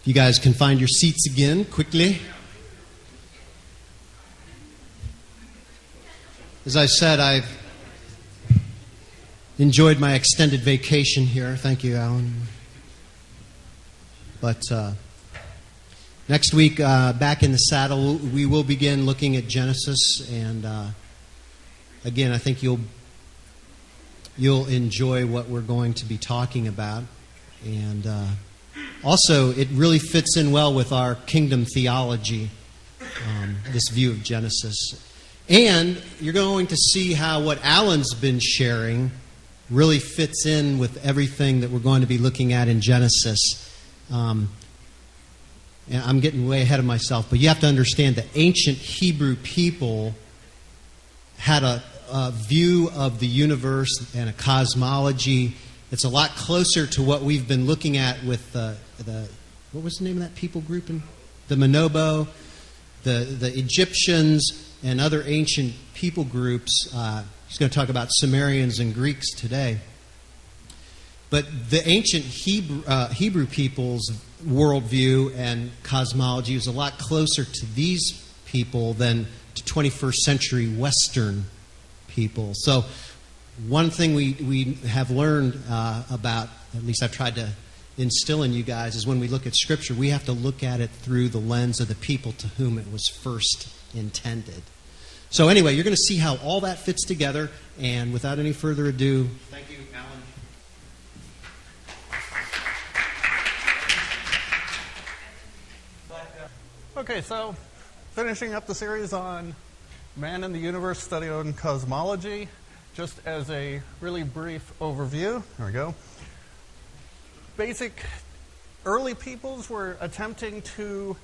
If you guys can find your seats again quickly. As I said, I've enjoyed my extended vacation here. Thank you, Alan. But next week, back in the saddle, we will begin looking at Genesis. And again, I think you'll enjoy what we're going to be talking about. And also, it really fits in well with our kingdom theology, this view of Genesis. And you're going to see how what Alan's been sharing really fits in with everything that we're going to be looking at in Genesis. And I'm getting way ahead of myself, but you have to understand that ancient Hebrew people had a view of the universe and a cosmology that's a lot closer to what we've been looking at with the what was the name of that people group? The Manobo, the Egyptians, and other ancient people groups. He's going to talk about Sumerians and Greeks today. But the ancient Hebrew people's worldview and cosmology was a lot closer to these people than to 21st century Western people. So one thing we have learned about, at least I've tried to instill in you guys, is when we look at Scripture, we have to look at it through the lens of the people to whom it was first intended. So anyway, you're going to see how all that fits together, and without any further ado, thank you, Alan. Okay, so finishing up the series on man and the universe, study on cosmology, just as a really brief overview. There we go. Basic early peoples were attempting to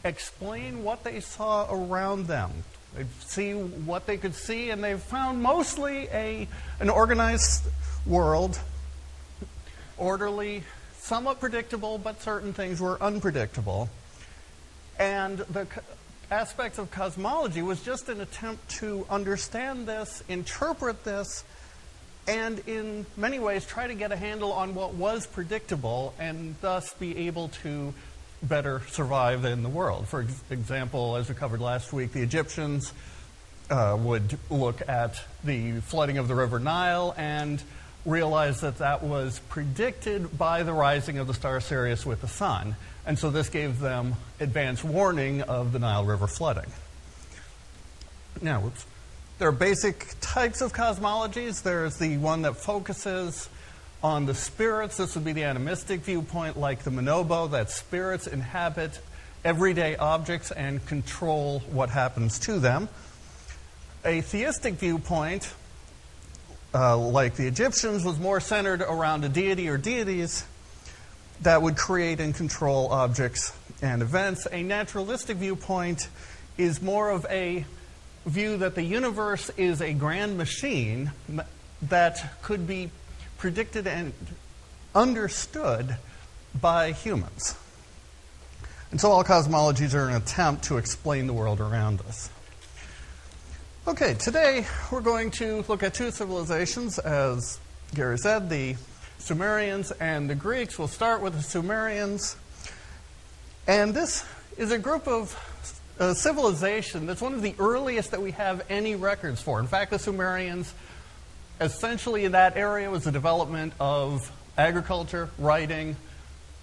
explain what they saw around them. They'd see what they could see, and they found mostly an organized world, orderly, somewhat predictable, but certain things were unpredictable. And the aspects of cosmology was just an attempt to understand this, interpret this, and in many ways try to get a handle on what was predictable and thus be able to better survive in the world. For example, as we covered last week, the Egyptians would look at the flooding of the River Nile and realize that that was predicted by the rising of the star Sirius with the sun. And so this gave them advance warning of the Nile River flooding. Now, there are basic types of cosmologies. There's the one that focuses on the spirits. This would be the animistic viewpoint, like the Manobo, that spirits inhabit everyday objects and control what happens to them. A theistic viewpoint, like the Egyptians, was more centered around a deity or deities that would create and control objects and events. A naturalistic viewpoint is more of a view that the universe is a grand machine that could be predicted and understood by humans. And so all cosmologies are an attempt to explain the world around us. Okay, today we're going to look at two civilizations, as Gary said, the Sumerians and the Greeks. We'll start with the Sumerians. And this is a group of civilization that's one of the earliest that we have any records for. In fact, the Sumerians, essentially in that area was the development of agriculture, writing,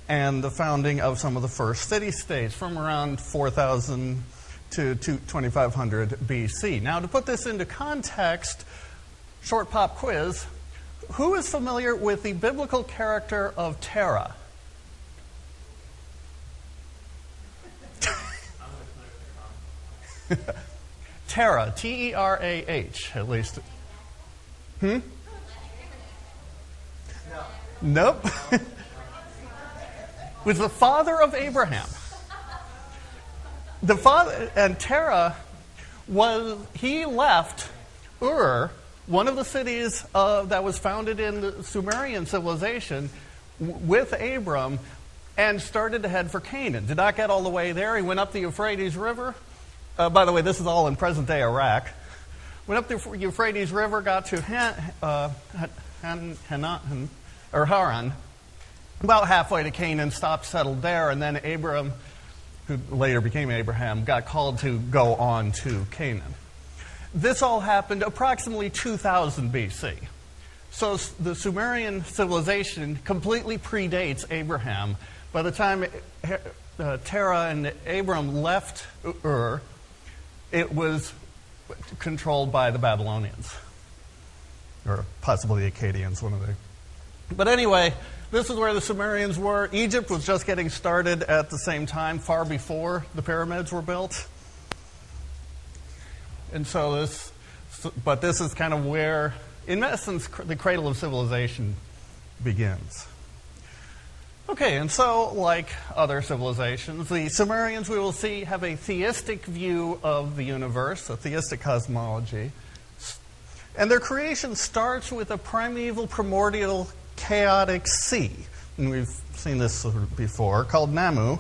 and the founding of some of the first city-states from around 4,000 to 2,500 BC. Now, to put this into context, short pop quiz. Who is familiar with the biblical character of Terah? Terah, T-E-R-A-H, at least. Nope. Was the father of Abraham. The father, and Terah he left Ur, one of the cities that was founded in the Sumerian civilization, with Abram, and started to head for Canaan. Did not get all the way there. He went up the Euphrates River. By the way, this is all in present-day Iraq. Went up the Euphrates River, got to Haran, about halfway to Canaan, stopped, settled there, and then Abram, who later became Abraham, got called to go on to Canaan. This all happened approximately 2000 BC. So the Sumerian civilization completely predates Abraham. By the time Terah and Abram left Ur, it was controlled by the Babylonians. Or possibly the Akkadians, one of the... But anyway, this is where the Sumerians were. Egypt was just getting started at the same time, far before the pyramids were built. And so this is kind of where, in essence, the cradle of civilization begins. Okay, and so, like other civilizations, the Sumerians, we will see, have a theistic view of the universe, a theistic cosmology. And their creation starts with a primeval, primordial, chaotic sea. And we've seen this before, called Namu.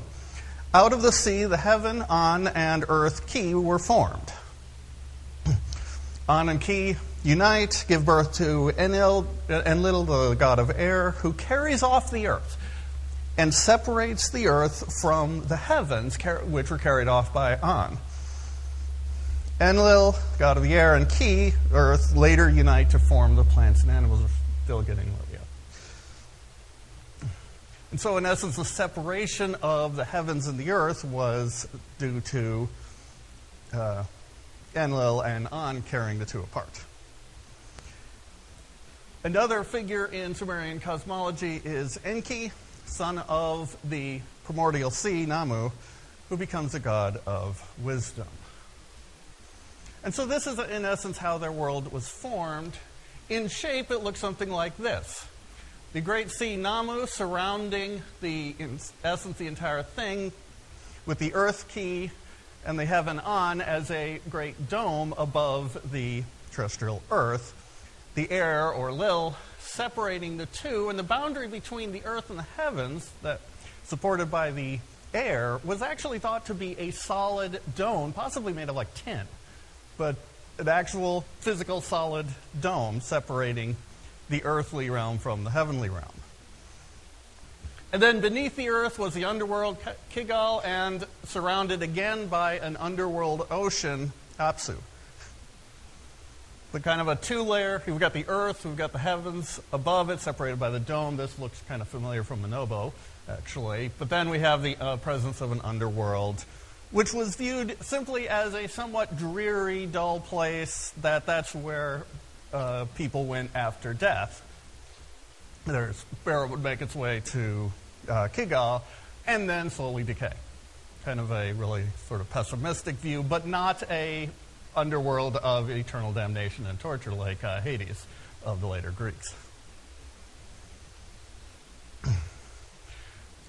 Out of the sea, the heaven, An, and earth, Ki, were formed. An and Ki unite, give birth to Enlil, the god of air, who carries off the earth and separates the earth from the heavens, which were carried off by An. Enlil, god of the air, and Ki, earth, later unite to form the plants and animals. We're still getting where we are. And so, in essence, the separation of the heavens and the earth was due to Enlil and An carrying the two apart. Another figure in Sumerian cosmology is Enki, son of the primordial sea, Namu, who becomes the god of wisdom. And so this is, in essence, how their world was formed. In shape, it looks something like this. The great sea, Namu, surrounding, in essence, the entire thing, with the earth, Ki, and the heaven, An, as a great dome above the terrestrial earth. The air, or Lil, separating the two, and the boundary between the earth and the heavens, that supported by the air, was actually thought to be a solid dome, possibly made of like tin, but an actual physical solid dome separating the earthly realm from the heavenly realm. And then beneath the earth was the underworld, Kigal, and surrounded again by an underworld ocean, Apsu. The kind of a two-layer, we've got the earth, we've got the heavens above it, separated by the dome. This looks kind of familiar from Manobo, actually. But then we have the presence of an underworld, which was viewed simply as a somewhat dreary, dull place, that's where people went after death. Their spirit would make its way to Kigal and then slowly decay. Kind of a really sort of pessimistic view, but not a underworld of eternal damnation and torture like Hades of the later Greeks.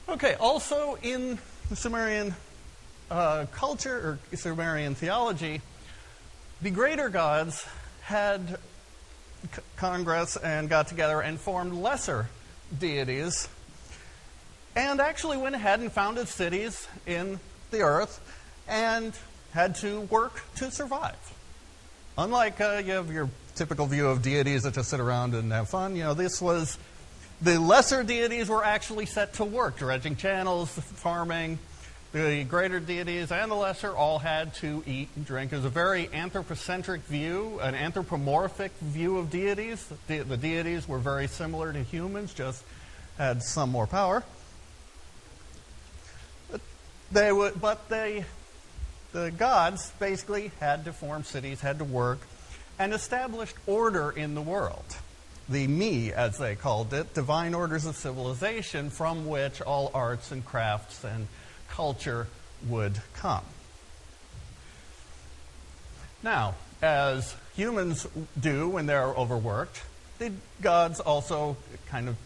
Okay, also in the Sumerian culture, or Sumerian theology, the greater gods had congress and got together and formed lesser deities and actually went ahead and founded cities in the earth and had to work to survive. Unlike you have your typical view of deities that just sit around and have fun, this was, the lesser deities were actually set to work, dredging channels, farming. The greater deities and the lesser all had to eat and drink. It was a very anthropocentric view, an anthropomorphic view of deities. The deities were very similar to humans, just had some more power. The gods basically had to form cities, had to work, and established order in the world. The Me, as they called it, divine orders of civilization from which all arts and crafts and culture would come. Now, as humans do when they're overworked, the gods also kind of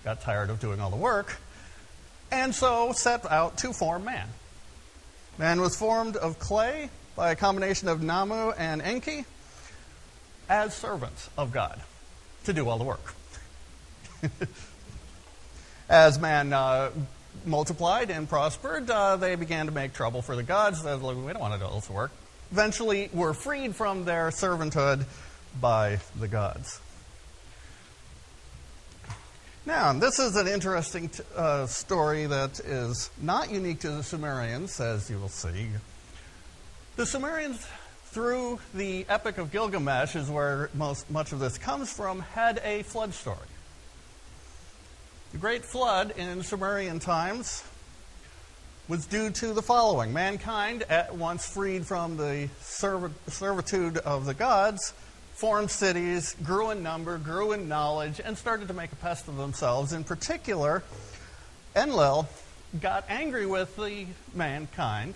got tired of doing all the work, and so set out to form man. Man was formed of clay by a combination of Namu and Enki as servants of God to do all the work. As man multiplied and prospered, they began to make trouble for the gods. They were like, we don't want to do all this work. Eventually were freed from their servanthood by the gods. Now, this is an interesting story that is not unique to the Sumerians, as you will see. The Sumerians, through the Epic of Gilgamesh, is where much of this comes from, had a flood story. The Great Flood in Sumerian times was due to the following. Mankind, at once freed from the servitude of the gods, formed cities, grew in number, grew in knowledge, and started to make a pest of themselves. In particular, Enlil got angry with the mankind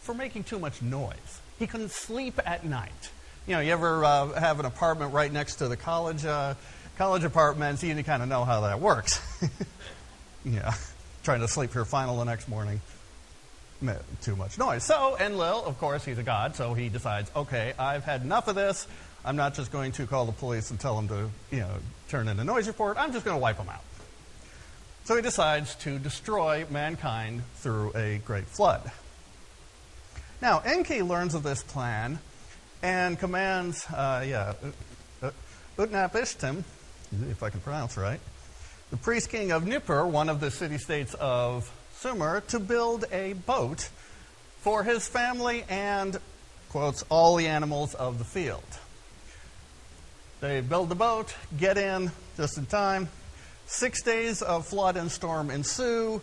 for making too much noise. He couldn't sleep at night. You know, you ever have an apartment right next to the college apartments? You kind of know how that works. Yeah, trying to sleep your final the next morning. Too much noise. So Enlil, of course, he's a god, so he decides, okay, I've had enough of this. I'm not just going to call the police and tell them to, turn in a noise report. I'm just going to wipe them out. So he decides to destroy mankind through a great flood. Now, Enki learns of this plan and commands, Utnapishtim, if I can pronounce right, the priest king of Nippur, one of the city-states of Sumer, to build a boat for his family and, quotes, all the animals of the field. They build the boat, get in just in time. 6 days of flood and storm ensue,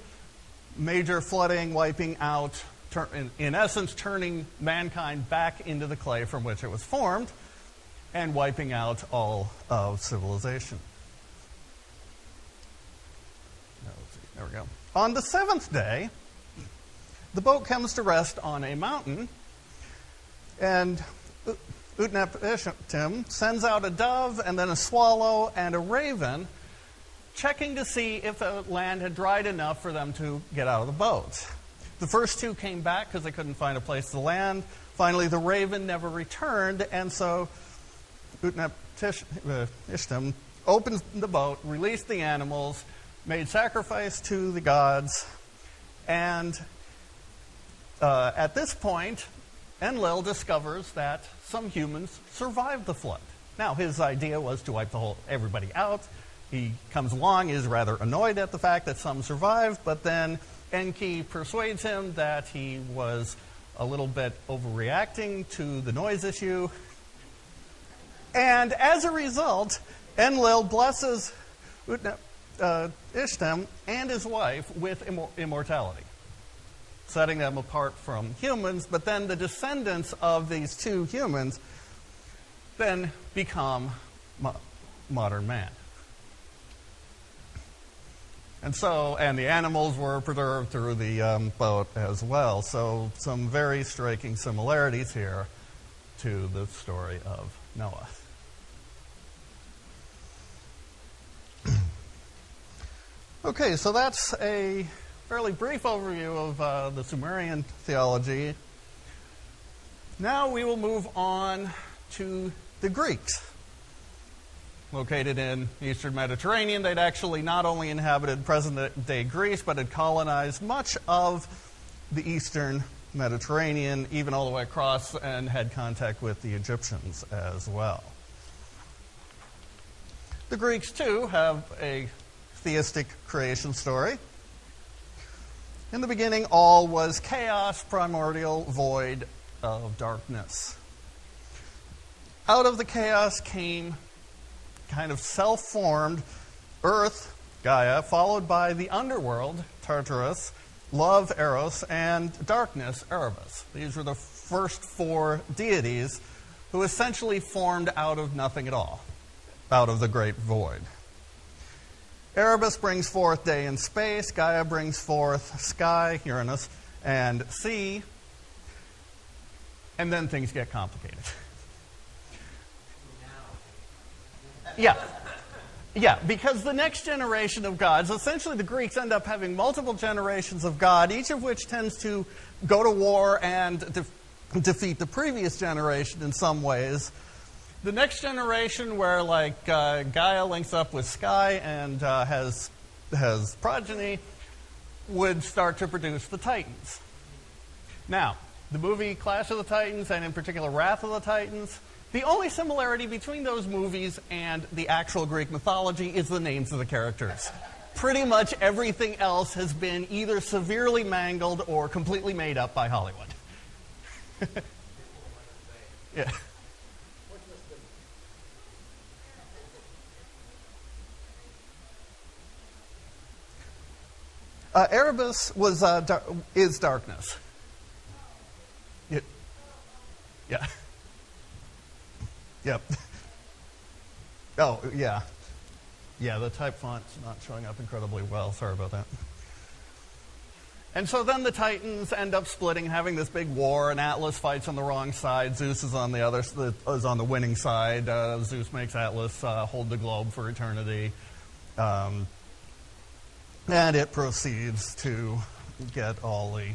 major flooding, wiping out, in essence, turning mankind back into the clay from which it was formed, and wiping out all of civilization. There we go. On the seventh day, the boat comes to rest on a mountain, and Utnapishtim sends out a dove and then a swallow and a raven, checking to see if the land had dried enough for them to get out of the boat. The first two came back because they couldn't find a place to land. Finally, the raven never returned, and so Utnapishtim opened the boat, released the animals, made sacrifice to the gods, and at this point, Enlil discovers that some humans survived the flood. Now, his idea was to wipe everybody out. He comes along, is rather annoyed at the fact that some survived, but then Enki persuades him that he was a little bit overreacting to the noise issue. And as a result, Enlil blesses Ishtam and his wife with immortality, setting them apart from humans, but then the descendants of these two humans then become modern man. And the animals were preserved through the boat as well. So some very striking similarities here to the story of Noah. Okay, so that's a fairly brief overview of the Sumerian theology. Now we will move on to the Greeks. Located in the Eastern Mediterranean, they'd actually not only inhabited present-day Greece, but had colonized much of the Eastern Mediterranean, even all the way across, and had contact with the Egyptians as well. The Greeks, too, have a theistic creation story. In the beginning, all was chaos, primordial void of darkness. Out of the chaos came kind of self-formed earth, Gaia, followed by the underworld, Tartarus, love, Eros, and darkness, Erebus. These were the first four deities who essentially formed out of nothing at all, out of the great void. Erebus brings forth day and space. Gaia brings forth sky, Uranus, and sea. And then things get complicated. Yeah, because the next generation of gods, essentially the Greeks end up having multiple generations of God, each of which tends to go to war and defeat the previous generation in some ways. The next generation, where Gaia links up with Sky and has progeny, would start to produce the Titans. Now, the movie Clash of the Titans, and in particular Wrath of the Titans, The only similarity between those movies and the actual Greek mythology is the names of the characters. Pretty much everything else has been either severely mangled or completely made up by Hollywood. Yeah. Erebus is darkness. Yeah. Yep. Oh, yeah. Yeah, the type font's not showing up incredibly well. Sorry about that. And so then the Titans end up splitting, having this big war, and Atlas fights on the wrong side. Zeus is on the winning side. Zeus makes Atlas hold the globe for eternity. And it proceeds to get all the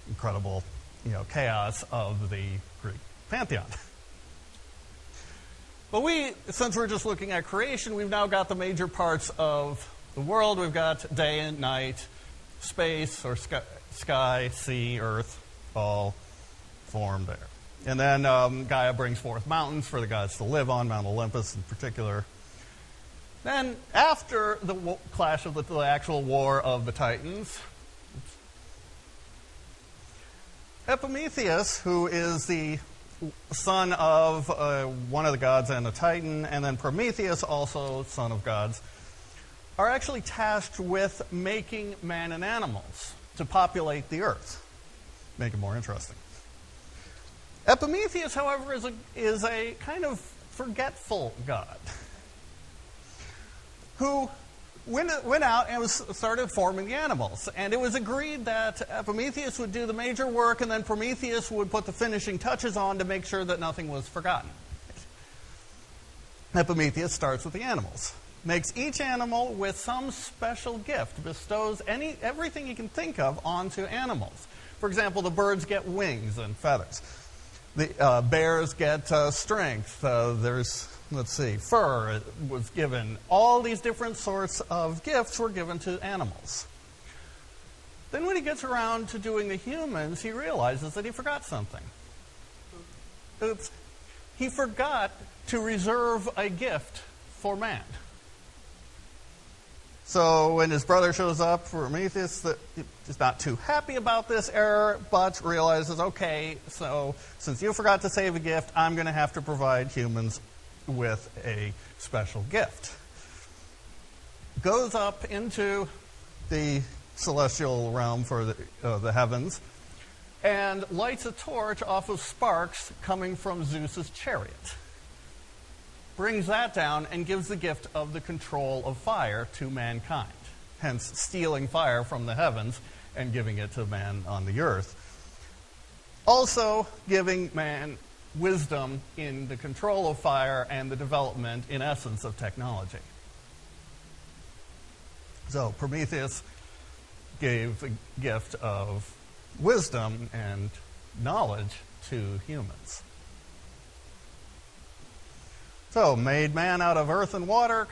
incredible, chaos of the Greek pantheon. But since we're just looking at creation, we've now got the major parts of the world. We've got day and night, space or sky, sea, earth, all formed there. And then Gaia brings forth mountains for the gods to live on, Mount Olympus in particular. Then, after the clash of the actual war of the Titans, Epimetheus, who is the son of one of the gods and a Titan, and then Prometheus, also son of gods, are actually tasked with making man and animals to populate the earth, make it more interesting. Epimetheus, however, is a kind of forgetful god who went out and started forming the animals. And it was agreed that Epimetheus would do the major work, and then Prometheus would put the finishing touches on to make sure that nothing was forgotten. Epimetheus starts with the animals, makes each animal with some special gift, bestows everything he can think of onto animals. For example, the birds get wings and feathers. The bears get strength. There's fur was given. All these different sorts of gifts were given to animals. Then when he gets around to doing the humans, he realizes that he forgot something. Oops. He forgot to reserve a gift for man. So when his brother shows up, Prometheus is not too happy about this error, but realizes, okay, so since you forgot to save a gift, I'm going to have to provide humans with a special gift. Goes up into the celestial realm for the heavens and lights a torch off of sparks coming from Zeus's chariot. Brings that down and gives the gift of the control of fire to mankind, hence stealing fire from the heavens and giving it to man on the earth. Also giving man wisdom in the control of fire and the development, in essence, of technology. So Prometheus gave a gift of wisdom and knowledge to humans. So, made man out of earth and water,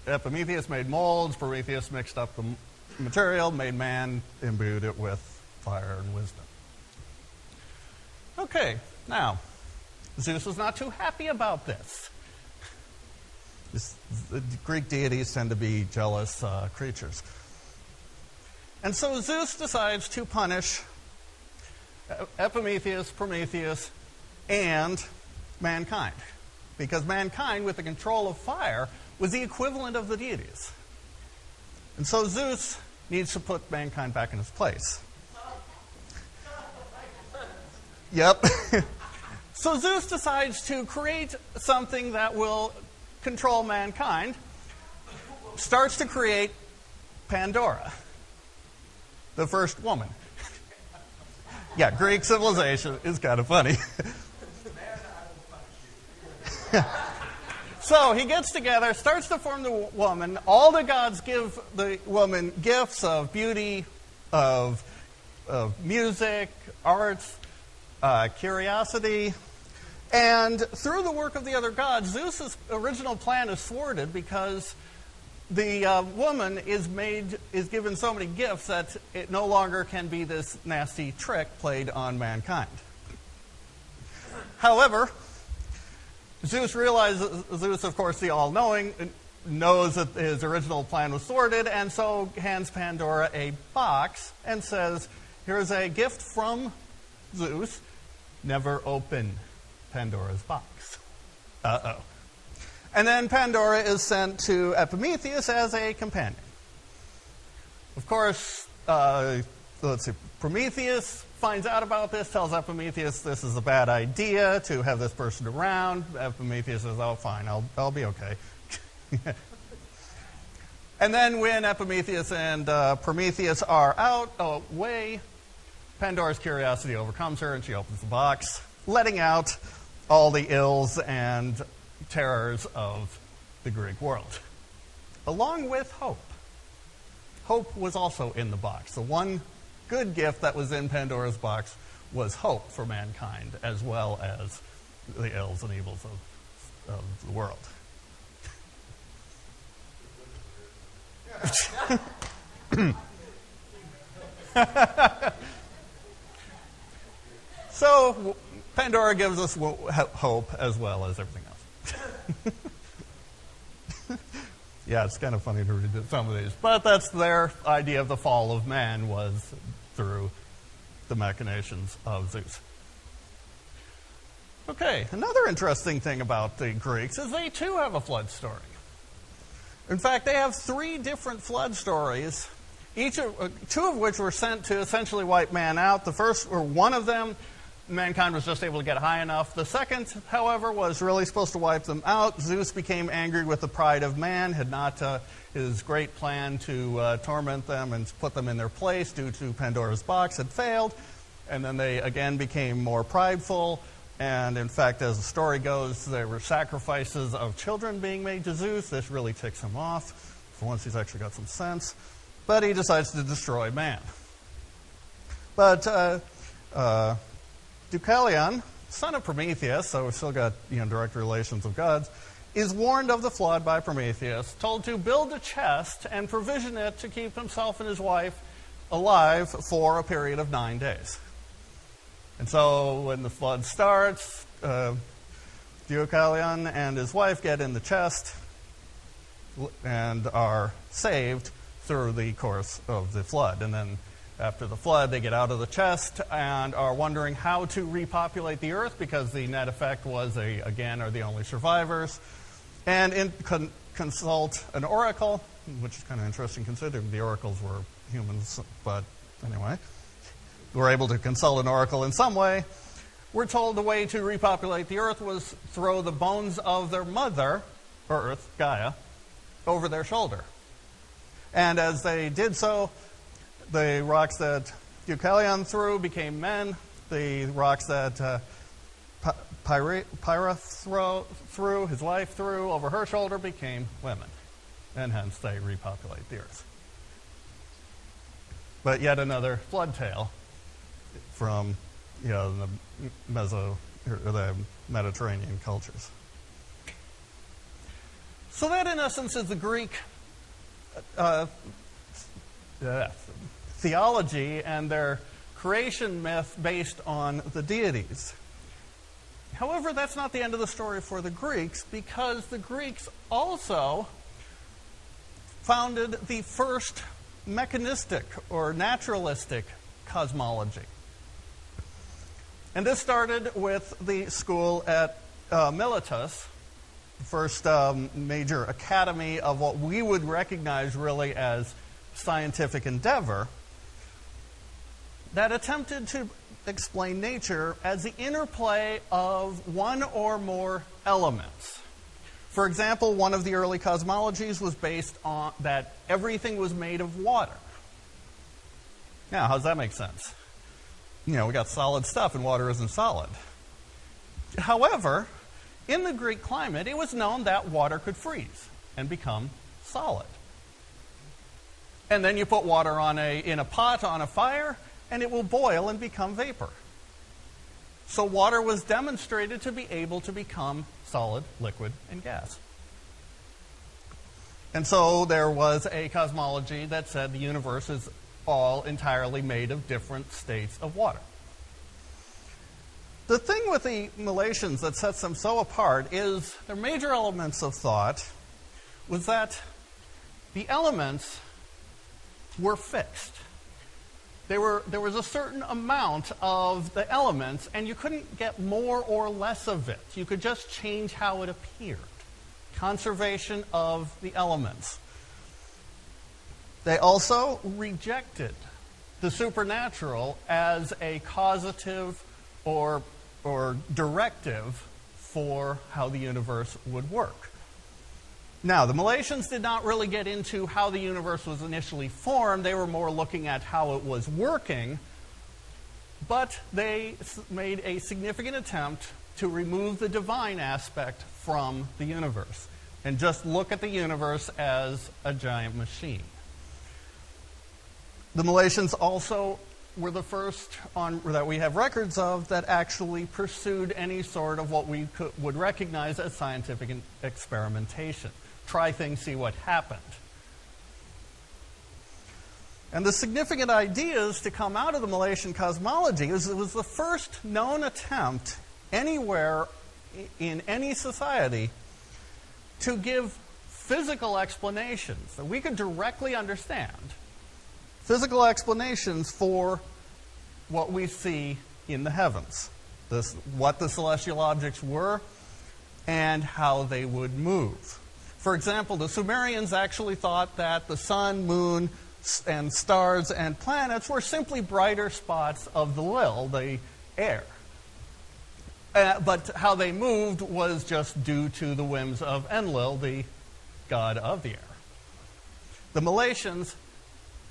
Epimetheus made molds, Prometheus mixed up the material, made man, imbued it with fire and wisdom. Okay, now, Zeus was not too happy about this. The Greek deities tend to be jealous creatures. And so Zeus decides to punish Epimetheus, Prometheus, and mankind. Because mankind, with the control of fire, was the equivalent of the deities. And so Zeus needs to put mankind back in its place. Yep. So Zeus decides to create something that will control mankind, starts to create Pandora, the first woman. Yeah, Greek civilization is kind of funny. So he gets together, starts to form the woman. All the gods give the woman gifts of beauty, of music, arts, curiosity. And through the work of the other gods, Zeus's original plan is thwarted because the woman is given so many gifts that it no longer can be this nasty trick played on mankind. However, Zeus, of course, the all-knowing, knows that his original plan was thwarted, and so hands Pandora a box and says, here's a gift from Zeus. Never open Pandora's box. Uh-oh. And then Pandora is sent to Epimetheus as a companion. Of course, Prometheus finds out about this, tells Epimetheus this is a bad idea to have this person around. Epimetheus says, oh, fine, I'll be okay. And then when Epimetheus and Prometheus are away, Pandora's curiosity overcomes her and she opens the box, letting out all the ills and terrors of the Greek world, along with hope. Hope was also in the box. The one good gift that was in Pandora's box was hope for mankind, as well as the ills and evils of the world. So Pandora gives us hope as well as everything else. Yeah, it's kind of funny to read some of these. But that's their idea of the fall of man, was through the machinations of Zeus. Okay, another interesting thing about the Greeks is they too have a flood story. In fact, they have 3 different flood stories, two of which were sent to essentially wipe man out. The first, or one of them, mankind was just able to get high enough. The second, however, was really supposed to wipe them out. Zeus became angry with the pride of man, had not his great plan to torment them and put them in their place due to Pandora's box had failed. And then they again became more prideful. And in fact, as the story goes, there were sacrifices of children being made to Zeus. This really ticks him off. For once, he's actually got some sense. But he decides to destroy man. But Deucalion, son of Prometheus, so we've still got direct relations of gods, is warned of the flood by Prometheus, told to build a chest and provision it to keep himself and his wife alive for a period of 9 days. And so when the flood starts, Deucalion and his wife get in the chest and are saved through the course of the flood. And then after the flood, they get out of the chest and are wondering how to repopulate the earth, because the net effect was they, again, are the only survivors. And consult an oracle, which is kind of interesting considering the oracles were humans, but anyway. Were able to consult an oracle in some way. We're told the way to repopulate the earth was throw the bones of their mother, Earth, Gaia, over their shoulder. And as they did so, the rocks that Deucalion threw became men. The rocks that Pyrrha threw, his wife threw over her shoulder, became women. And hence they repopulate the earth. But yet another flood tale from the Mediterranean cultures. So that, in essence, is the Greek theology and their creation myth based on the deities. However, that's not the end of the story for the Greeks, because the Greeks also founded the first mechanistic or naturalistic cosmology. And this started with the school at Miletus, the first major academy of what we would recognize really as scientific endeavor, that attempted to explain nature as the interplay of one or more elements. For example, one of the early cosmologies was based on that everything was made of water. Now, how does that make sense? We got solid stuff and water isn't solid. However, in the Greek climate, it was known that water could freeze and become solid. And then you put water in a pot on a fire, and it will boil and become vapor. So water was demonstrated to be able to become solid, liquid, and gas. And so there was a cosmology that said the universe is all entirely made of different states of water. The thing with the Milesians that sets them so apart is their major elements of thought was that the elements were fixed. There was a certain amount of the elements, and you couldn't get more or less of it. You could just change how it appeared. Conservation of the elements. They also rejected the supernatural as a causative or directive for how the universe would work. Now, the Milesians did not really get into how the universe was initially formed. They were more looking at how it was working. But they made a significant attempt to remove the divine aspect from the universe and just look at the universe as a giant machine. The Milesians also were the first that we have records of that actually pursued any sort of what we would recognize as scientific experimentation. Try things, see what happened. And the significant ideas to come out of the Milesian cosmology is it was the first known attempt anywhere in any society to give physical explanations that we could directly understand. Physical explanations for what we see in the heavens. What the celestial objects were and how they would move. For example, the Sumerians actually thought that the sun, moon, and stars and planets were simply brighter spots of the Lil, the air. But how they moved was just due to the whims of Enlil, the god of the air. The Milesians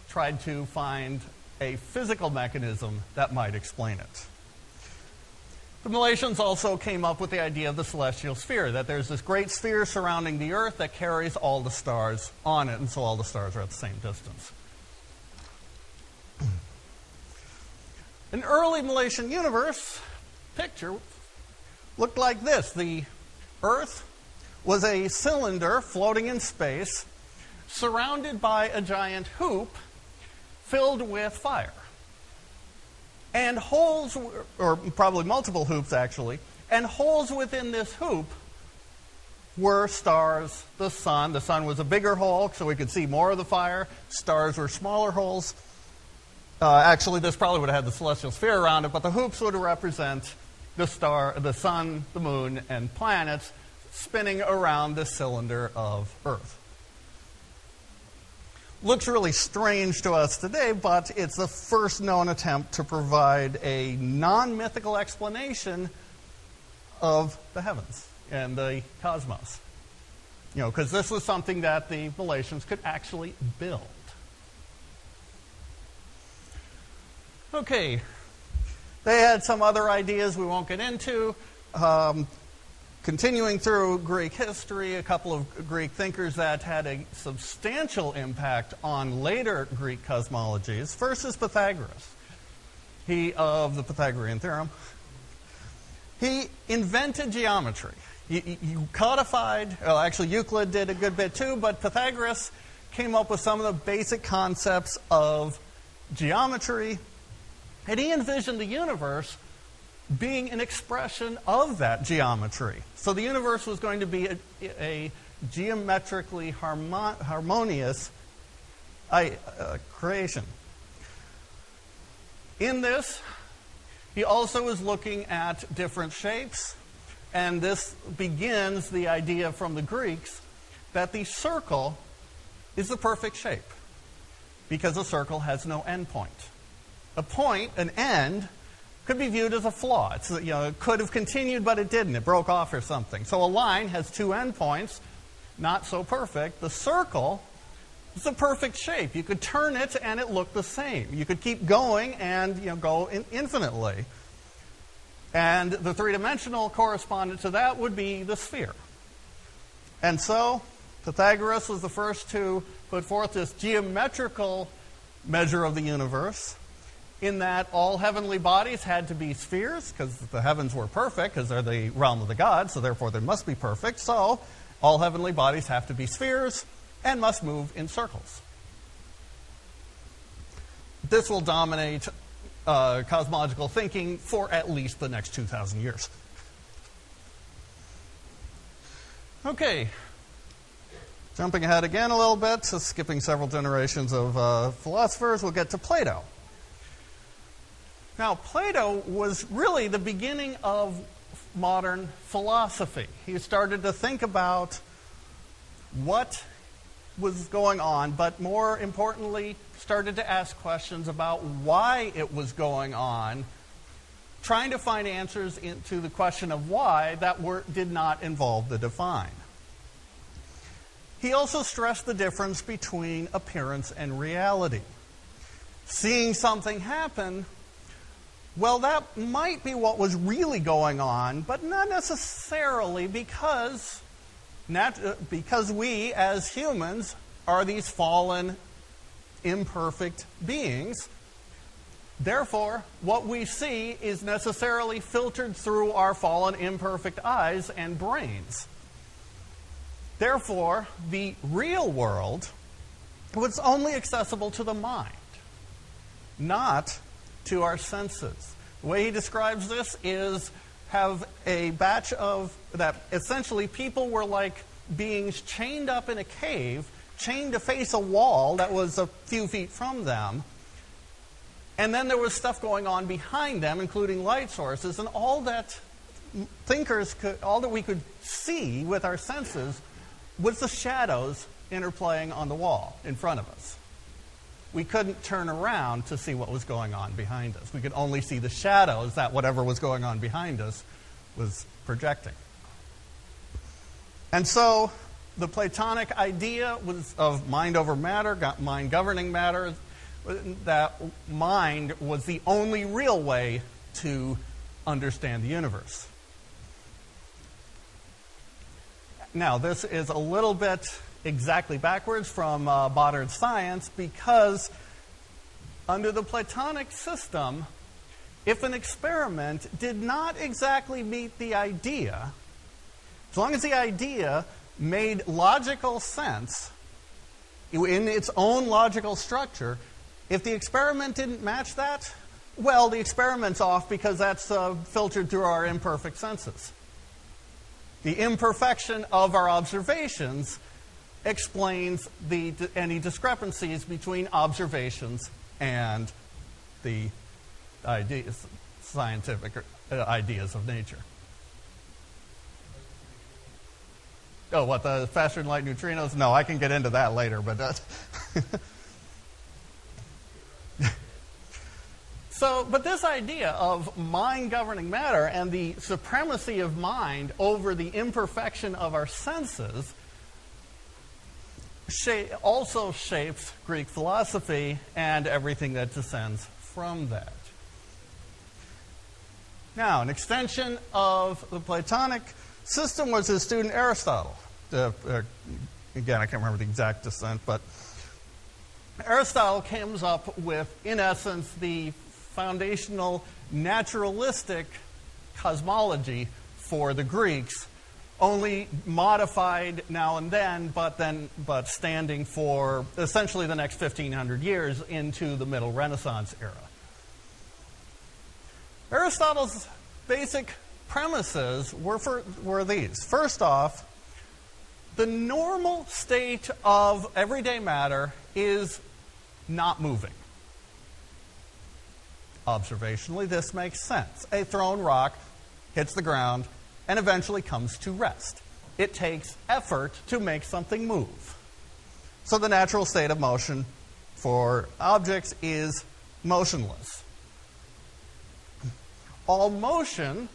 tried to find a physical mechanism that might explain it. The Milesians also came up with the idea of the celestial sphere, that there's this great sphere surrounding the Earth that carries all the stars on it, and so all the stars are at the same distance. An early Milesian universe picture looked like this. The Earth was a cylinder floating in space, surrounded by a giant hoop filled with fire. And holes, or probably multiple hoops actually, and holes within this hoop were stars, the sun. The sun was a bigger hole, so we could see more of the fire. Stars were smaller holes. Actually, this probably would have had the celestial sphere around it, but the hoops would represent the sun, the moon, and planets spinning around the cylinder of Earth. Looks really strange to us today, but it's the first known attempt to provide a non-mythical explanation of the heavens and the cosmos. Because this was something that the Milesians could actually build. Okay, they had some other ideas we won't get into. Continuing through Greek history, a couple of Greek thinkers that had a substantial impact on later Greek cosmologies. First is Pythagoras, of the Pythagorean theorem. He invented geometry. He codified, well, actually Euclid did a good bit too, but Pythagoras came up with some of the basic concepts of geometry, and he envisioned the universe being an expression of that geometry. So the universe was going to be a geometrically harmonious creation. In this, he also is looking at different shapes, and this begins the idea from the Greeks that the circle is the perfect shape because a circle has no end point. A point, an end, could be viewed as a flaw. It could have continued, but it didn't. It broke off or something. So a line has two endpoints, not so perfect. The circle is a perfect shape. You could turn it and it looked the same. You could keep going and go infinitely. And the three-dimensional correspondent to that would be the sphere. And so Pythagoras was the first to put forth this geometrical measure of the universe, in that all heavenly bodies had to be spheres, because the heavens were perfect, because they're the realm of the gods, so therefore they must be perfect. So all heavenly bodies have to be spheres and must move in circles. This will dominate cosmological thinking for at least the next 2,000 years. Okay. Jumping ahead again a little bit, so skipping several generations of philosophers, we'll get to Plato. Now, Plato was really the beginning of modern philosophy. He started to think about what was going on, but more importantly, started to ask questions about why it was going on, trying to find answers to the question of why that did not involve the divine. He also stressed the difference between appearance and reality. Seeing something happen, well, that might be what was really going on, but not necessarily because we, as humans, are these fallen, imperfect beings. Therefore, what we see is necessarily filtered through our fallen, imperfect eyes and brains. Therefore, the real world was only accessible to the mind, not to our senses. The way he describes this is have a batch of that essentially people were like beings chained up in a cave, chained to face a wall that was a few feet from them, and then there was stuff going on behind them, including light sources, and all that we could see with our senses was the shadows interplaying on the wall in front of us. We couldn't turn around to see what was going on behind us. We could only see the shadows that whatever was going on behind us was projecting. And so the Platonic idea was of mind over matter, mind governing matter, that mind was the only real way to understand the universe. Now, this is a little bit exactly backwards from modern science because under the Platonic system, if an experiment did not exactly meet the idea, as long as the idea made logical sense in its own logical structure, if the experiment didn't match that, well, the experiment's off because that's filtered through our imperfect senses. The imperfection of our observations explains any discrepancies between observations and the scientific ideas of nature. Oh, what, the faster-than-light neutrinos? No, I can get into that later, but that's... But this idea of mind governing matter and the supremacy of mind over the imperfection of our senses also shapes Greek philosophy and everything that descends from that. Now, an extension of the Platonic system was his student Aristotle. Again, I can't remember the exact descent, but Aristotle comes up with, in essence, the foundational naturalistic cosmology for the Greeks, only modified now and then, but standing for essentially the next 1,500 years into the Middle Renaissance era. Aristotle's basic premises were these. First off, the normal state of everyday matter is not moving. Observationally, this makes sense. A thrown rock hits the ground and eventually comes to rest. It takes effort to make something move. So the natural state of motion for objects is motionless. All motion,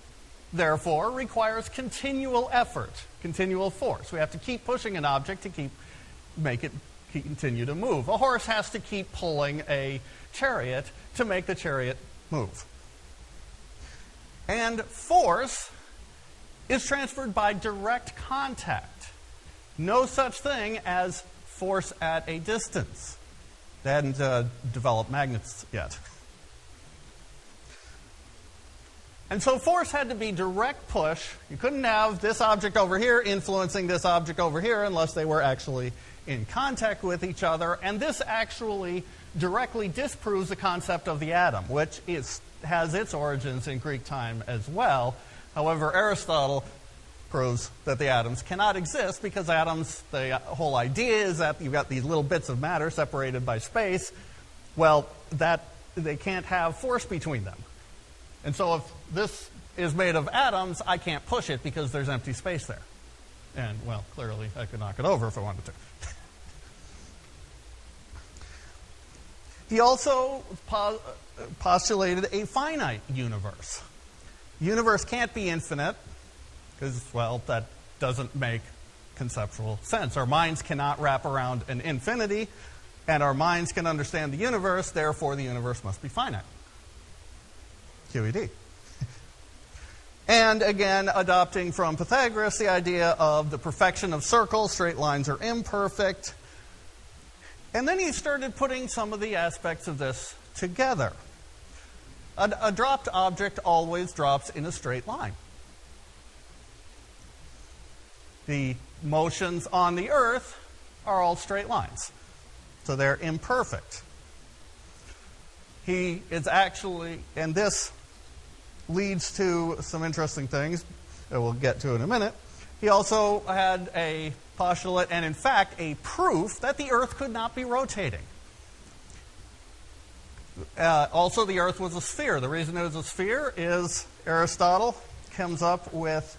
therefore, requires continual effort, continual force. We have to keep pushing an object to make it continue to move. A horse has to keep pulling a chariot to make the chariot move. And force is transferred by direct contact. No such thing as force at a distance. They hadn't developed magnets yet. And so force had to be direct push. You couldn't have this object over here influencing this object over here unless they were actually in contact with each other. And this actually directly disproves the concept of the atom, which has its origins in Greek time as well. However, Aristotle proves that the atoms cannot exist because atoms, the whole idea is that you've got these little bits of matter separated by space. Well, that they can't have force between them. And so if this is made of atoms, I can't push it because there's empty space there. And, well, clearly I could knock it over if I wanted to. He also postulated a finite universe. The universe can't be infinite because, well, that doesn't make conceptual sense. Our minds cannot wrap around an infinity, and our minds can understand the universe, therefore the universe must be finite. QED. And again, adopting from Pythagoras the idea of the perfection of circles, straight lines are imperfect. And then he started putting some of the aspects of this together. A dropped object always drops in a straight line. The motions on the Earth are all straight lines, so they're imperfect. He is actually, and this leads to some interesting things that we'll get to in a minute. He also had a postulate and, in fact, a proof that the Earth could not be rotating. Also, the Earth was a sphere. The reason it was a sphere is Aristotle comes up with...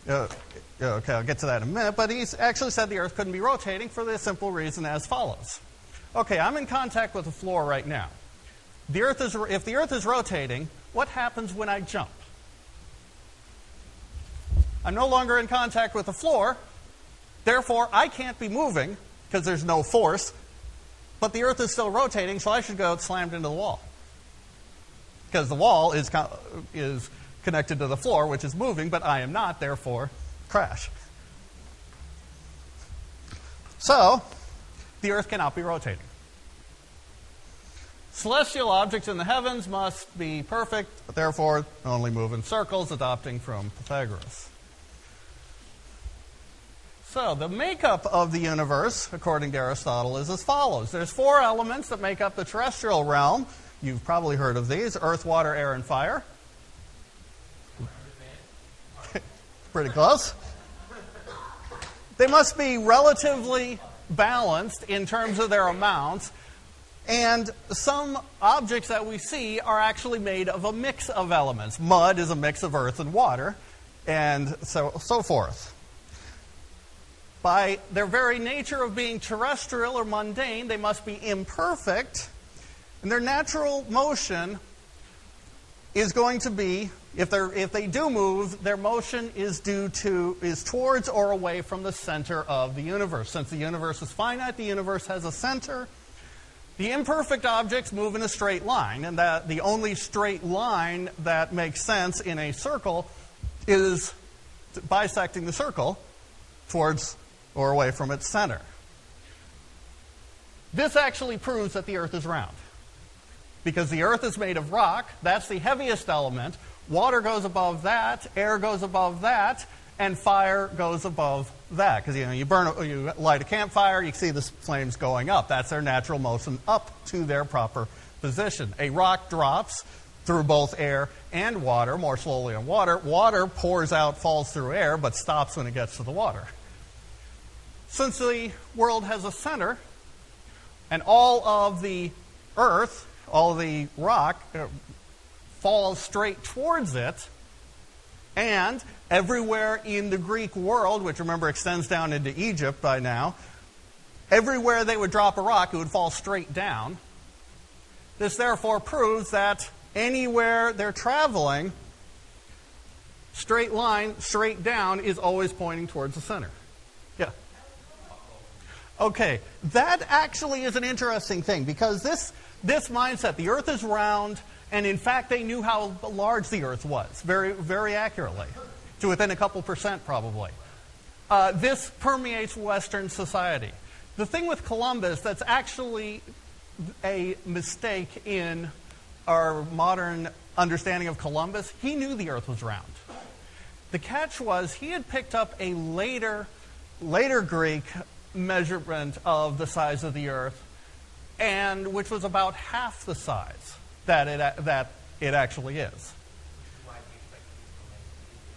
okay, I'll get to that in a minute, but he's actually said the Earth couldn't be rotating for the simple reason as follows. Okay, I'm in contact with the floor right now. If the Earth is rotating, what happens when I jump? I'm no longer in contact with the floor, therefore I can't be moving because there's no force, but the Earth is still rotating, so I should go slammed into the wall. Because the wall is connected to the floor, which is moving, but I am not, therefore crash. So, the Earth cannot be rotating. Celestial objects in the heavens must be perfect, but therefore only move in circles, adopting from Pythagoras. So, the makeup of the universe, according to Aristotle, is as follows. There's 4 elements that make up the terrestrial realm. You've probably heard of these: earth, water, air, and fire. Pretty close. They must be relatively balanced in terms of their amounts. And some objects that we see are actually made of a mix of elements. Mud is a mix of earth and water, and so forth. By their very nature of being terrestrial or mundane, they must be imperfect, and their natural motion is going to be, if they do move, their motion is towards or away from the center of the universe. Since the universe is finite, the universe has a center. The imperfect objects move in a straight line, and that the only straight line that makes sense in a circle is bisecting the circle towards or away from its center. This actually proves that the Earth is round, because the Earth is made of rock. That's the heaviest element. Water goes above that, air goes above that, and fire goes above that. Because you light a campfire, you see the flames going up. That's their natural motion up to their proper position. A rock drops through both air and water, more slowly on water. Water pours out, falls through air, but stops when it gets to the water. Since the world has a center, and all of the earth, all of the rock falls straight towards it, and everywhere in the Greek world, which remember extends down into Egypt by now, everywhere they would drop a rock, it would fall straight down. This therefore proves that anywhere they're traveling, straight line, straight down, is always pointing towards the center. Yeah. Okay, that actually is an interesting thing, because this mindset, the Earth is round, and in fact they knew how large the Earth was, very, very accurately, to within a couple percent probably. This permeates Western society. The thing with Columbus that's actually a mistake in our modern understanding of Columbus, he knew the Earth was round. The catch was he had picked up a later Greek measurement of the size of the Earth, and which was about half the size that it actually is.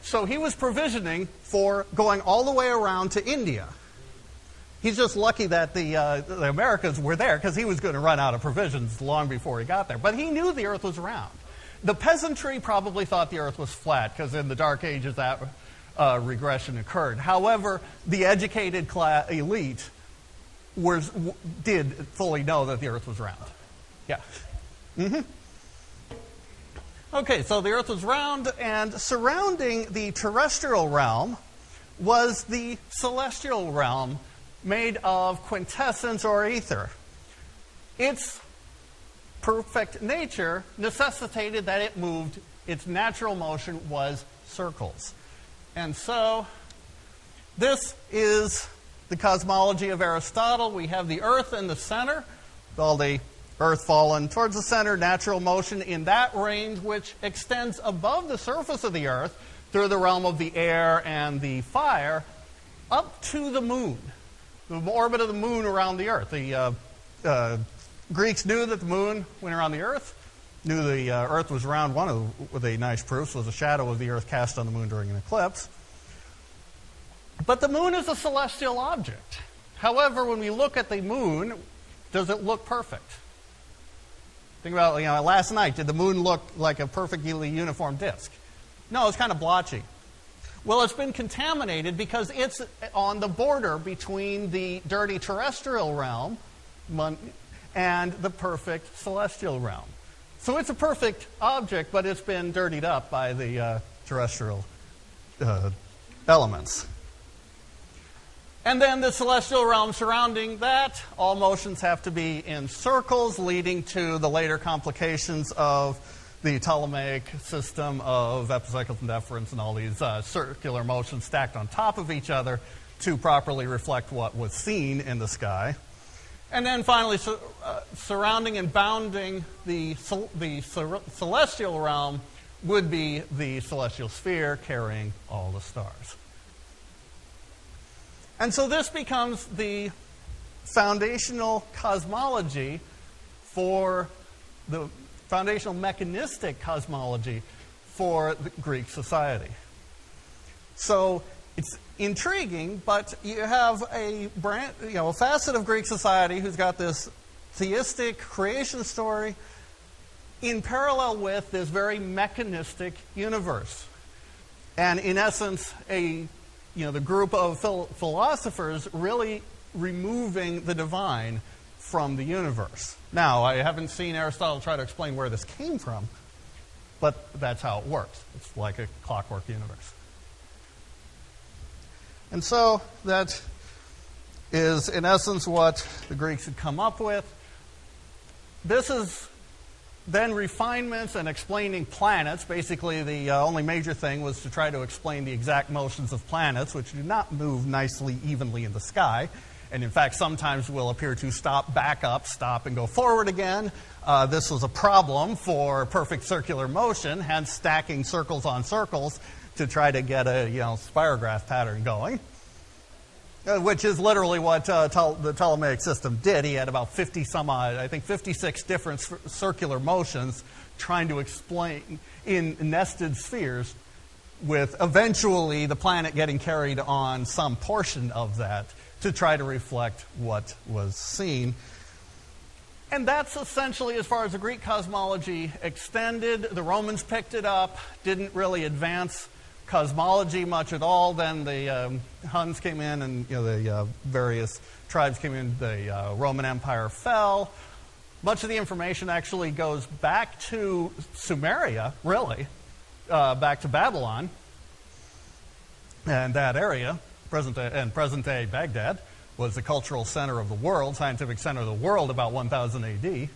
So he was provisioning for going all the way around to India. He's just lucky that the Americas were there, because he was going to run out of provisions long before he got there. But he knew the Earth was round. The peasantry probably thought the Earth was flat, because in the Dark Ages that regression occurred. However, the educated elite did fully know that the Earth was round. Yeah. Mm-hmm. Okay, so the Earth was round, and surrounding the terrestrial realm was the celestial realm, made of quintessence or ether. Its perfect nature necessitated that it moved, its natural motion was circles. And so this is the cosmology of Aristotle. We have the Earth in the center, all the Earth fallen towards the center, natural motion in that range which extends above the surface of the Earth through the realm of the air and the fire up to the moon, the orbit of the moon around the Earth. The Greeks knew that the moon went around the Earth, knew the Earth was round. One of the nice proofs was a shadow of the Earth cast on the moon during an eclipse. But the moon is a celestial object. However, when we look at the moon, does it look perfect? Think about, last night, did the moon look like a perfectly uniform disk? No, it's kind of blotchy. Well, it's been contaminated because it's on the border between the dirty terrestrial realm and the perfect celestial realm. So it's a perfect object, but it's been dirtied up by the terrestrial elements. And then the celestial realm surrounding that, all motions have to be in circles, leading to the later complications of the Ptolemaic system of epicycles and deference and all these circular motions stacked on top of each other to properly reflect what was seen in the sky. And then finally, surrounding and bounding the celestial realm would be the celestial sphere carrying all the stars. And so this becomes the foundational cosmology for the foundational mechanistic cosmology for the Greek society. So it's intriguing, but you have a facet of Greek society who's got this theistic creation story in parallel with this very mechanistic universe. And in essence, the group of philosophers really removing the divine from the universe. Now, I haven't seen Aristotle try to explain where this came from, but that's how it works. It's like a clockwork universe. And so that is, in essence, what the Greeks had come up with. This is then refinements and explaining planets. Basically, the only major thing was to try to explain the exact motions of planets, which do not move nicely, evenly in the sky, and in fact sometimes will appear to stop, back up, stop, and go forward again. This was a problem for perfect circular motion, hence stacking circles on circles to try to get a spirograph pattern going, which is literally what the Ptolemaic system did. He had about 56 different circular motions trying to explain in nested spheres, with eventually the planet getting carried on some portion of that to try to reflect what was seen. And that's essentially as far as the Greek cosmology extended. The Romans picked it up, didn't really advance cosmology much at all. Then the Huns came in, and the various tribes came in. The Roman Empire fell. Much of the information actually goes back to Sumeria, really, back to Babylon and that area. Present-day Baghdad was the cultural center of the world, scientific center of the world, about 1000 A.D.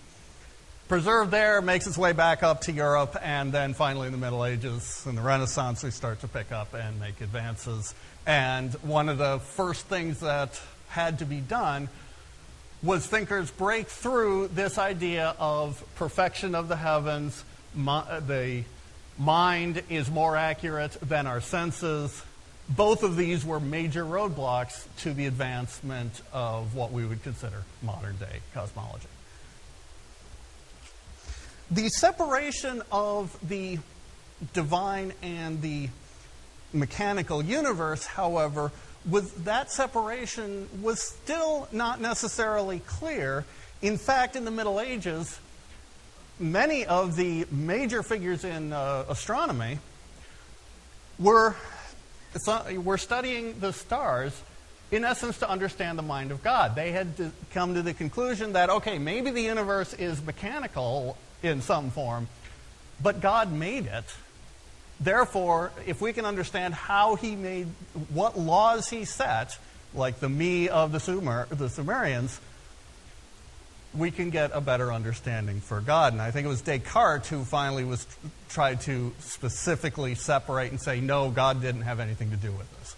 Preserved there, makes its way back up to Europe, and then finally in the Middle Ages and the Renaissance, we start to pick up and make advances. And one of the first things that had to be done was thinkers break through this idea of perfection of the heavens. The mind is more accurate than our senses. Both of these were major roadblocks to the advancement of what we would consider modern-day cosmology. The separation of the divine and the mechanical universe, however, that separation was still not necessarily clear. In fact, in the Middle Ages, many of the major figures in astronomy were studying the stars, in essence, to understand the mind of God. They had come to the conclusion that, okay, maybe the universe is mechanical in some form, but God made it. Therefore, if we can understand how he made, what laws he set, like the me of the Sumerians, we can get a better understanding for God. And I think it was Descartes who finally tried to specifically separate and say, no, God didn't have anything to do with this.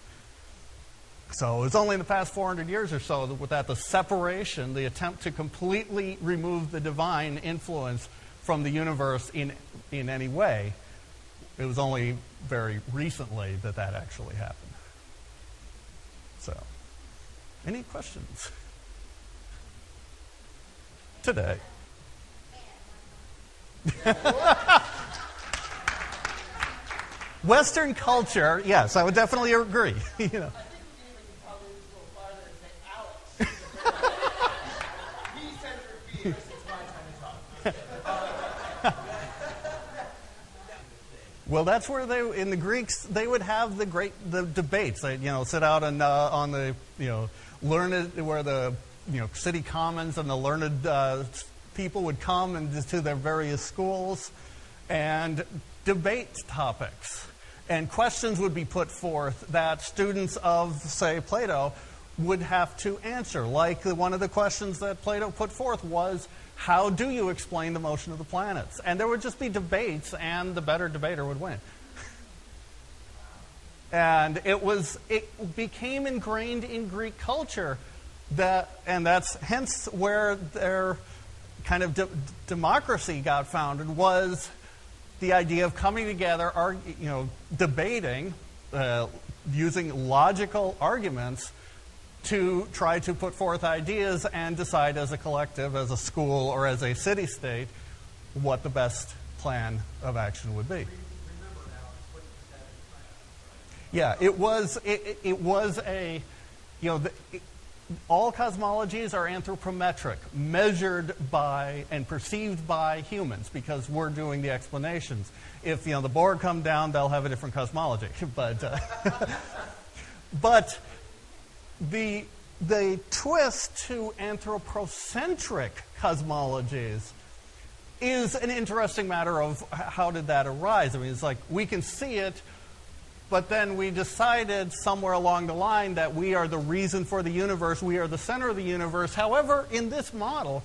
So it's only in the past 400 years or so that the separation, the attempt to completely remove the divine influence from the universe in any way, it was only very recently that actually happened. So, any questions today? Western culture, yes, I would definitely agree. You know. Well, that's where in the Greeks, they would have the debates. They, sit out on the, learned, where the, city commons and the learned people would come and to their various schools and debate topics. And questions would be put forth that students of, say, Plato would have to answer. Like one of the questions that Plato put forth was, how do you explain the motion of the planets? And there would just be debates, and the better debater would win. And it became ingrained in Greek culture and that's hence where their kind of democracy got founded, was the idea of coming together, debating, using logical arguments to try to put forth ideas and decide as a collective, as a school, or as a city-state, what the best plan of action would be. Yeah, it was a, all cosmologies are anthropometric, measured by and perceived by humans, because we're doing the explanations. If, the Borg come down, they'll have a different cosmology. But the twist to anthropocentric cosmologies is an interesting matter of how did that arise. I mean, it's like we can see it, but then we decided somewhere along the line that we are the reason for the universe, we are the center of the universe. However, in this model,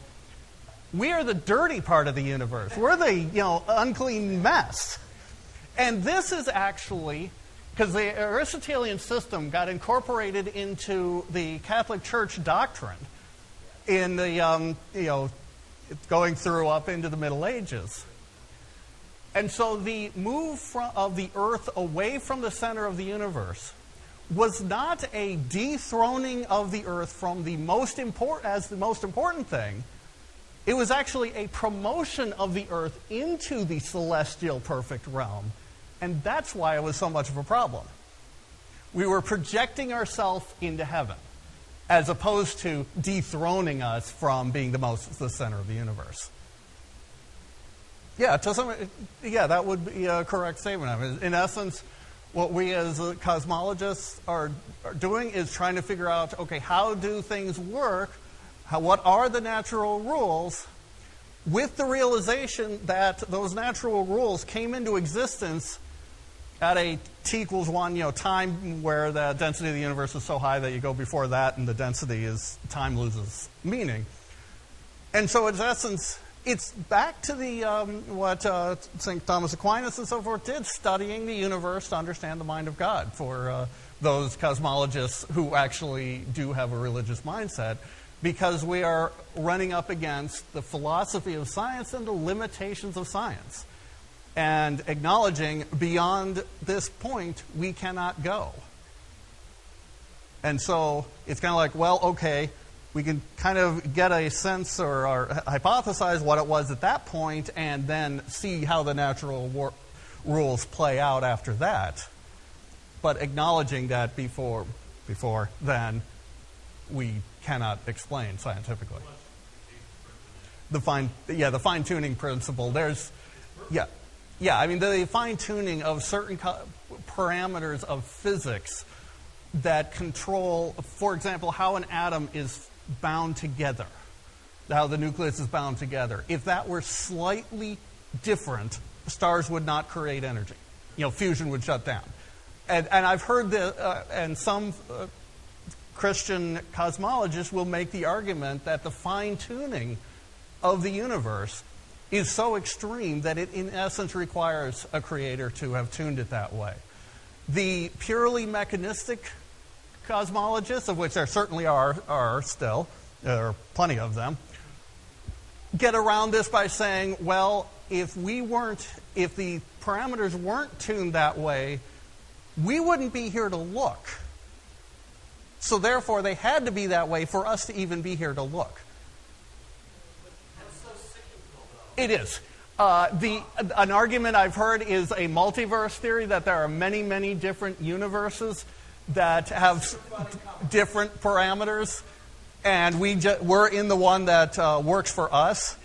we are the dirty part of the universe. We're the, unclean mess. And this is actually, because the Aristotelian system got incorporated into the Catholic Church doctrine in the, going through up into the Middle Ages. And so the move of the Earth away from the center of the universe was not a dethroning of the Earth from the most important thing. It was actually a promotion of the Earth into the celestial perfect realm. And that's why it was so much of a problem. We were projecting ourselves into heaven, as opposed to dethroning us from being the center of the universe. Yeah, that would be a correct statement. I mean, in essence, what we as cosmologists are doing is trying to figure out, okay, how do things work? What are the natural rules? With the realization that those natural rules came into existence at a t equals 1, time where the density of the universe is so high that you go before that and the density time loses meaning. And so in essence, it's back to the what St. Thomas Aquinas and so forth did, studying the universe to understand the mind of God for those cosmologists who actually do have a religious mindset, because we are running up against the philosophy of science and the limitations of science, and acknowledging beyond this point we cannot go. And so it's kind of like, well, okay, we can kind of get a sense or hypothesize what it was at that point and then see how the natural rules play out after that. But acknowledging that before then, we cannot explain scientifically. The fine-tuning principle. I mean, the fine-tuning of certain parameters of physics that control, for example, how an atom is bound together, how the nucleus is bound together. If that were slightly different, stars would not create energy. Fusion would shut down. And I've heard and some Christian cosmologists will make the argument that the fine-tuning of the universe is so extreme that it, in essence, requires a creator to have tuned it that way. The purely mechanistic cosmologists, of which there certainly are still, there are plenty of them, get around this by saying, well, if the parameters weren't tuned that way, we wouldn't be here to look. So therefore, they had to be that way for us to even be here to look. That's so cyclical, though. It is. An argument I've heard is a multiverse theory, that there are many, many different universes that have different parameters, and we're in the one that works for us.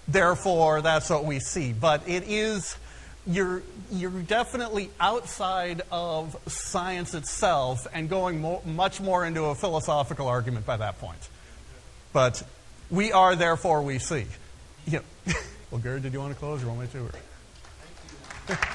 Therefore, that's what we see. But it is, you're definitely outside of science itself and going much more into a philosophical argument by that point. But we are, therefore we see. Well, Gary, did you want to close or want me to? Thank you.